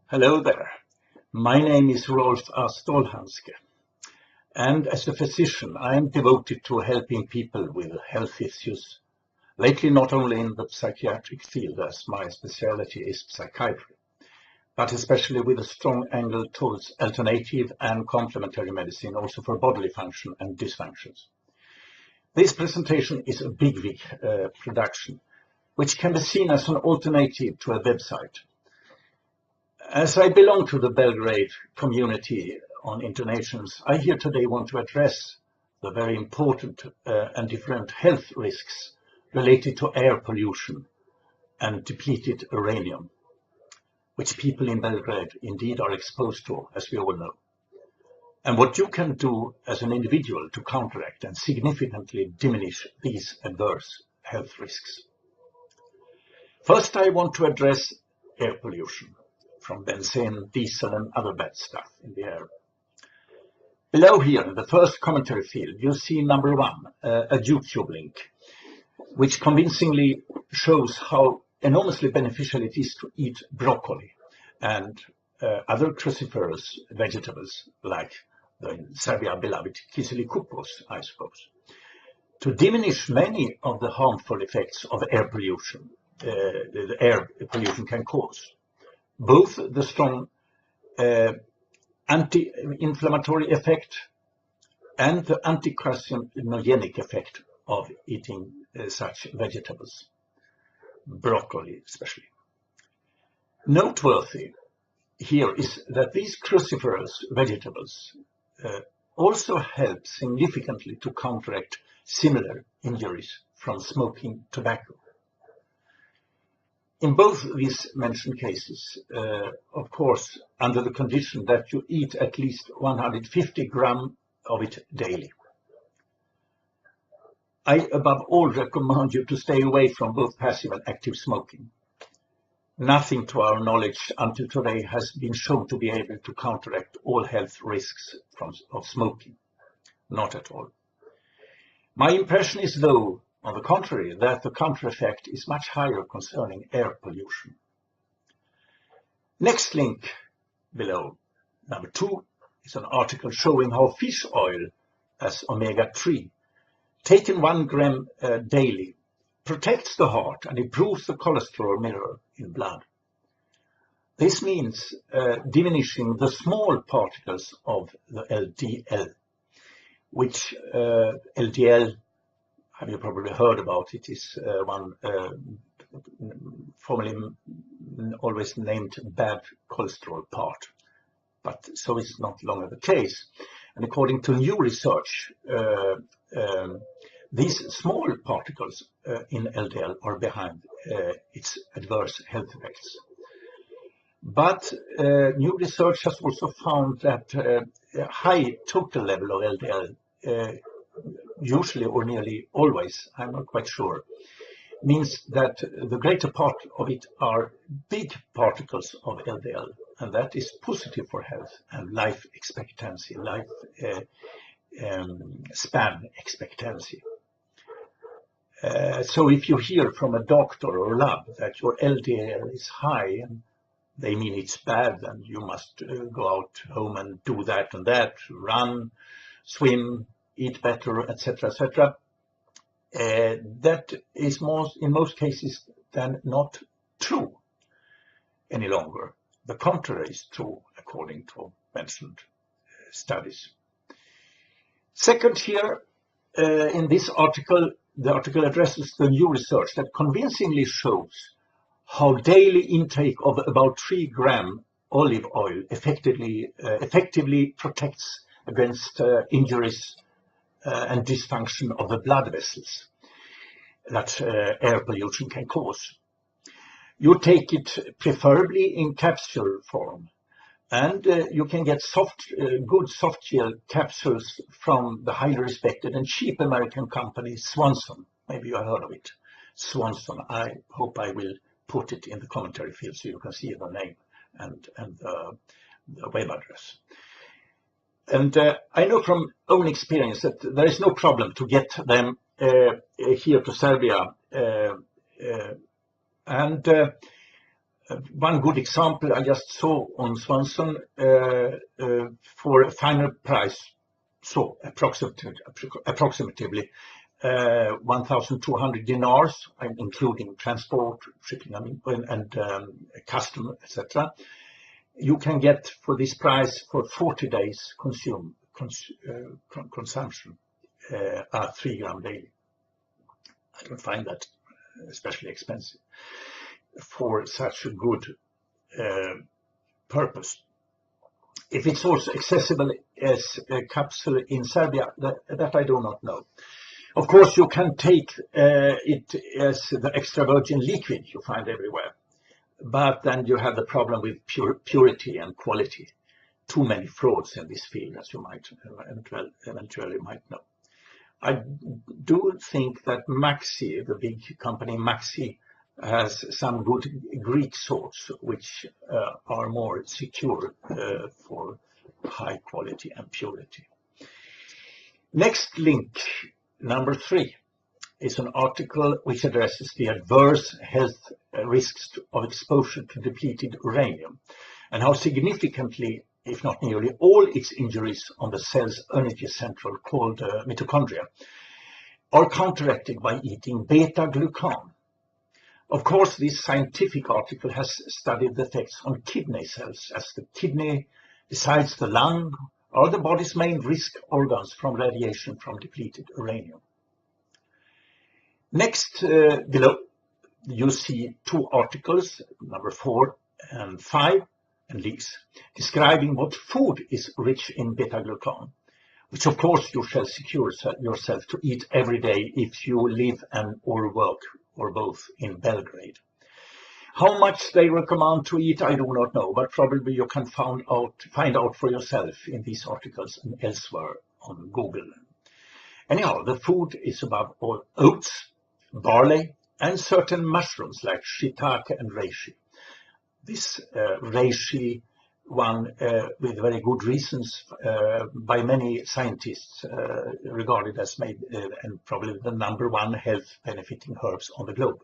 Hello there. My name is Rolf Stålhandske, and as a physician I am devoted to helping people with health issues, lately not only in the psychiatric field as my specialty is psychiatry, but especially with a strong angle towards alternative and complementary medicine also for bodily function and dysfunctions. This presentation is a big production, which can be seen as an alternative to a website. As I belong to the Belgrade community on internationals, I here today want to address the very important and different health risks related to air pollution and depleted uranium, which people in Belgrade indeed are exposed to, as we all know, and what you can do as an individual to counteract and significantly diminish these adverse health risks. First, I want to address air pollution from benzene, diesel and other bad stuff in the air. Below here in the first commentary field you see number 1, a YouTube link, which convincingly shows how enormously beneficial it is to eat broccoli and other cruciferous vegetables like the in Serbia beloved kiseli kupus, I suppose, to diminish many of the harmful effects of air pollution the air pollution can cause. Both the strong anti-inflammatory effect and the anti-carcinogenic effect of eating such vegetables, broccoli especially. Noteworthy here is that these cruciferous vegetables also help significantly to counteract similar injuries from smoking tobacco. In both these mentioned cases, of course, under the condition that you eat at least 150 grams of it daily. I above all recommend you to stay away from both passive and active smoking. Nothing to our knowledge until today has been shown to be able to counteract all health risks of smoking. Not at all. My impression is, though, on the contrary, that the counter effect is much higher concerning air pollution. Next link below, number 2, is an article showing how fish oil as omega-3, taken 1 gram daily, protects the heart and improves the cholesterol mirror in blood. This means diminishing the small particles of the LDL, which LDL, have you probably heard about it, is one formerly always named bad cholesterol part, but so is not longer the case. And according to new research, these small particles in LDL are behind its adverse health effects. But new research has also found that a high total level of LDL usually or nearly always, I'm not quite sure, means that the greater part of it are big particles of LDL, and that is positive for health and life expectancy, life span expectancy. So if you hear from a doctor or lab that your LDL is high, and they mean it's bad, and you must go out home and do that and that, run, swim, eat better, etc., etc. That is in most cases then not true any longer. The contrary is true according to mentioned studies. Second here, in this article, the article addresses the new research that convincingly shows how daily intake of about 3 grams olive oil effectively protects against injuries and dysfunction of the blood vessels that air pollution can cause. You take it preferably in capsule form, and you can get good soft gel capsules from the highly respected and cheap American company Swanson. Maybe you have heard of it. Swanson. I hope I will put it in the commentary field so you can see the name and the web address. And I know from own experience that there is no problem to get them here to Serbia. One good example I just saw on Swanson for a final price, so approximately 1,200 dinars, including transport, shipping, and custom, etc. You can get for this price for 40 days consumption at 3 gram daily. I don't find that especially expensive for such a good purpose. If it's also accessible as a capsule in Serbia, that I do not know. Of course, you can take it as the extra virgin liquid you find everywhere, but then you have the problem with purity and quality. Too many frauds in this field, as you might eventually might know. I do think that Maxi, the big company Maxi, has some good Greek sorts which are more secure for high quality and purity. Next link, number 3, is an article which addresses the adverse health risks of exposure to depleted uranium and how significantly, if not nearly all its injuries on the cell's energy central called mitochondria are counteracted by eating beta-glucan. Of course, this scientific article has studied the effects on kidney cells, as the kidney, besides the lung, are the body's main risk organs from radiation from depleted uranium. Next, below, you see 2 articles, number 4 and 5, and links, describing what food is rich in beta-glucan, which of course you shall secure yourself to eat every day if you live and or work or both in Belgrade. How much they recommend to eat, I do not know, but probably you can find out for yourself in these articles and elsewhere on Google. Anyhow, the food is above all oats, barley, and certain mushrooms like shiitake and reishi. This reishi one with very good reasons by many scientists regarded as and probably the #1 health benefiting herbs on the globe.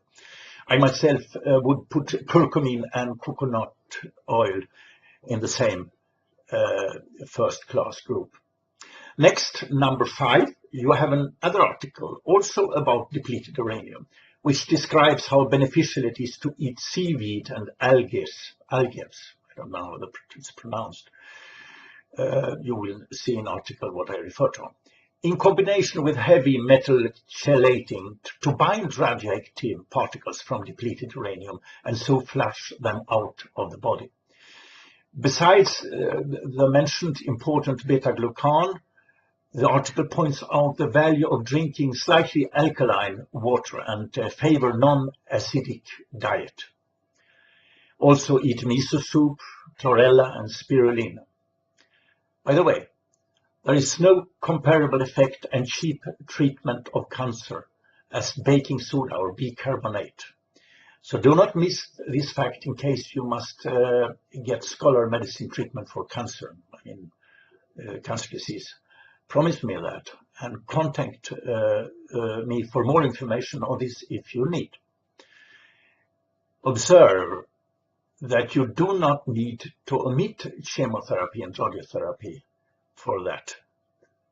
I myself would put curcumin and coconut oil in the same first class group. Next, number 5, you have another article also about depleted uranium, which describes how beneficial it is to eat seaweed and algae. I don't know how it's pronounced. You will see in article what I refer to. In combination with heavy metal chelating to bind radioactive particles from depleted uranium and so flush them out of the body. Besides the mentioned important beta-glucan, the article points out the value of drinking slightly alkaline water and favor non-acidic diet. Also eat miso soup, chlorella and spirulina. By the way, there is no comparable effect and cheap treatment of cancer as baking soda or bicarbonate. So do not miss this fact in case you must get scholar medicine treatment for cancer, cancer disease. Promise me that and contact me for more information on this if you need. Observe that you do not need to omit chemotherapy and radiotherapy for that,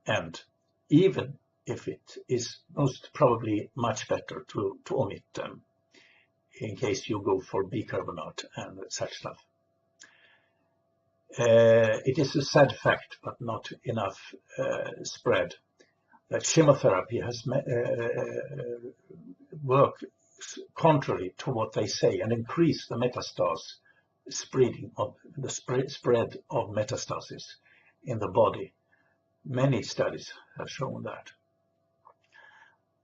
and even if it is most probably much better to omit them in case you go for bicarbonate and such stuff. It is a sad fact, but not enough spread, that chemotherapy has worked contrary to what they say and increase the metastasis spread of metastasis in the body. Many studies have shown that.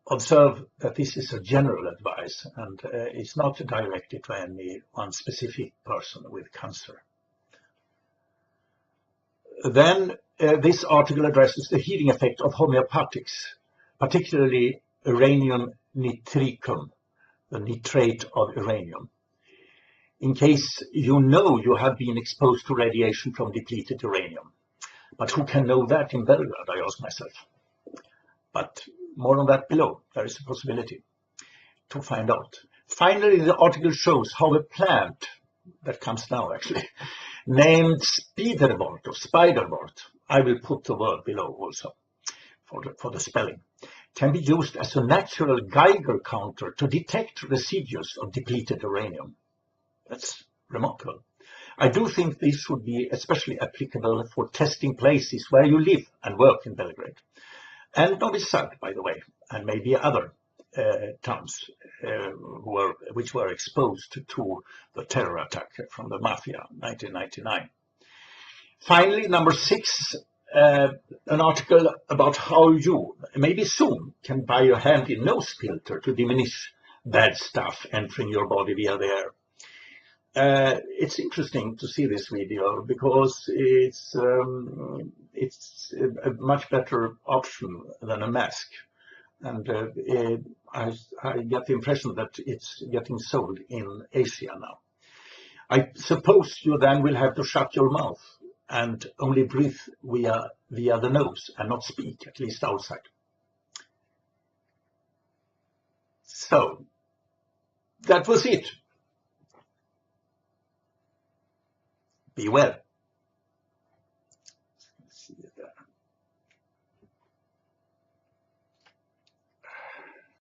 Observe that this is a general advice and it's not directed to any one specific person with cancer. Then this article addresses the healing effect of homeopathics, particularly uranium nitricum, the nitrate of uranium. In case you know you have been exposed to radiation from depleted uranium. But who can know that in Belgrade, I ask myself. But more on that below. There is a possibility to find out. Finally, the article shows how a plant that comes now actually, named SPIDERWORT or SPIDERWORT, I will put the word below also for the spelling, can be used as a natural Geiger counter to detect residues of depleted uranium. That's remarkable. I do think this should be especially applicable for testing places where you live and work in Belgrade. And Novi Sad, by the way, and maybe other towns which were exposed to the terror attack from the Mafia in 1999. Finally, number 6, an article about how you, maybe soon, can buy a handy nose filter to diminish bad stuff entering your body via the air. It's interesting to see this video because it's a much better option than a mask, and I get the impression that it's getting sold in Asia now. I suppose you then will have to shut your mouth and only breathe via the nose and not speak, at least outside. So that was it. Be well. See you there.